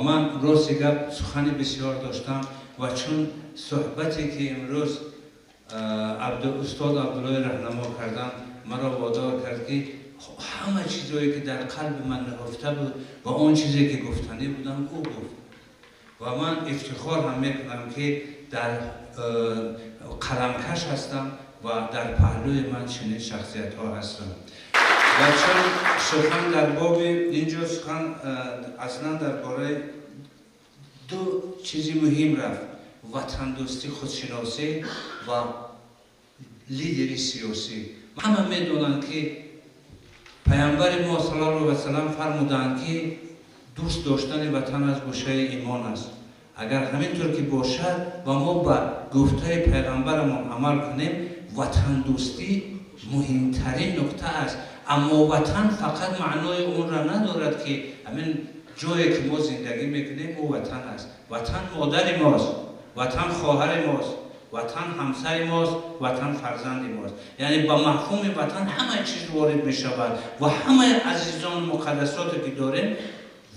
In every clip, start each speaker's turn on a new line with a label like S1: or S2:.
S1: من روز گپ سخن بسیار داشتم و چون صحبتی که امروز استاد عبدالله راهنما کردن مرا وادار کرد که همه چیزایی که در قلب من نهفته بود و اون چیزی که گفتنی بودم او گفت و من افتخار هم میکنم که در قلمکش هستم و در پهلوی من چنین شخصیت ها هستم و چون سخن در باب اینجا سخن اصلا درباره دو چیزی مهم رفت: وطن دوستی، خودشناسی و لیدری سیاسی. همه میدونن که پیامبر ما صلی الله علیه و سلم فرمودند که دوست داشتن وطن از گوشه ایمان است. اگر همینطور که باشد و ما با گفته پیغمبرمون عمل کنیم، وطن دوستی مهمترین نکته است. اما وطن فقط معنای اون را ندارد که همین جایی که ما زندگی میکنیم او وطن است. وطن مادر ماست، وطن خواهر ماست، وطن همسر ماست، وطن فرزند ماست. یعنی با مفهوم وطن همه چیز وارد می شود و همه عزیزان مقدساتی که داریم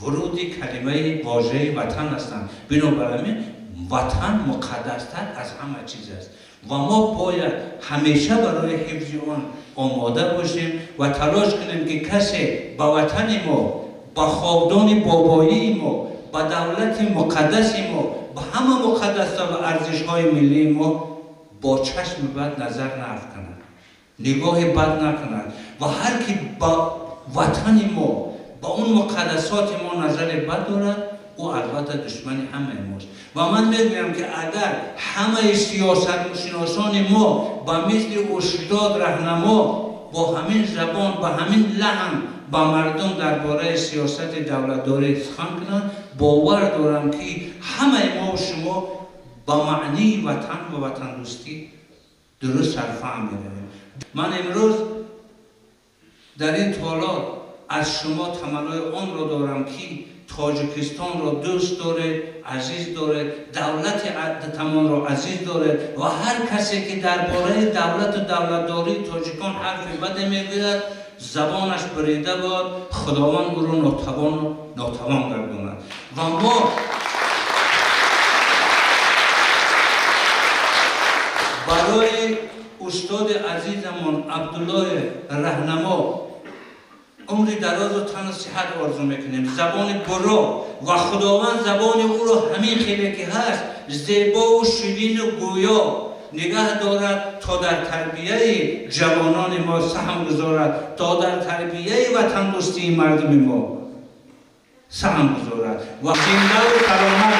S1: ورود کلمه واژه وطن هستند. بنابراین وطن مقدستر از همه چیز است و ما باید همیشه برای حفظ آن آماده باشیم و تلاش کنیم که کسی با وطن ما، با خاندان بابایی ما، با دولت مقدس ما، با همه مقدسات و ارزش‌های ملی ما با چشم بد نظر نافکند، نگاه بد نکند و هر کی با وطن ما، با اون مقدسات ما نظر بد دارد، او البته دشمن همه ماست. و من میگویم که اگر همه سیاستشناسان ما با مثل استاد راهنما با همین زبان، با همین لحن با مردم درباره سیاست دولتداری سخن کنند، باور دارم که همه ما و شما با معنی وطن و وطن دوستی درست سرفهم می‌رویم. من امروز در این توالات از شما تمنای آن را دارم که تاجیکستان را دوست داره، عزیز داره، دولت تمام را عزیز داره و هر کسی که درباره دولت و دولتداری تاجیکان حرف بد میگوید زبانش بریده باد، خداوند او را ناتوان گرداند. و ما برای استاد عزیزمون عبدالله راهنما عمر دراز و تن صحت آرزو میکنیم، زبان برا و خداوند زبان او را همین خیلی که هست زیبا و شیرین و گویا نگه دارد تا در تربیه جوانان ما سهم گذارد، تا در تربیه وطن دوستی مردم ما سهم گذارد و زنده و سلامت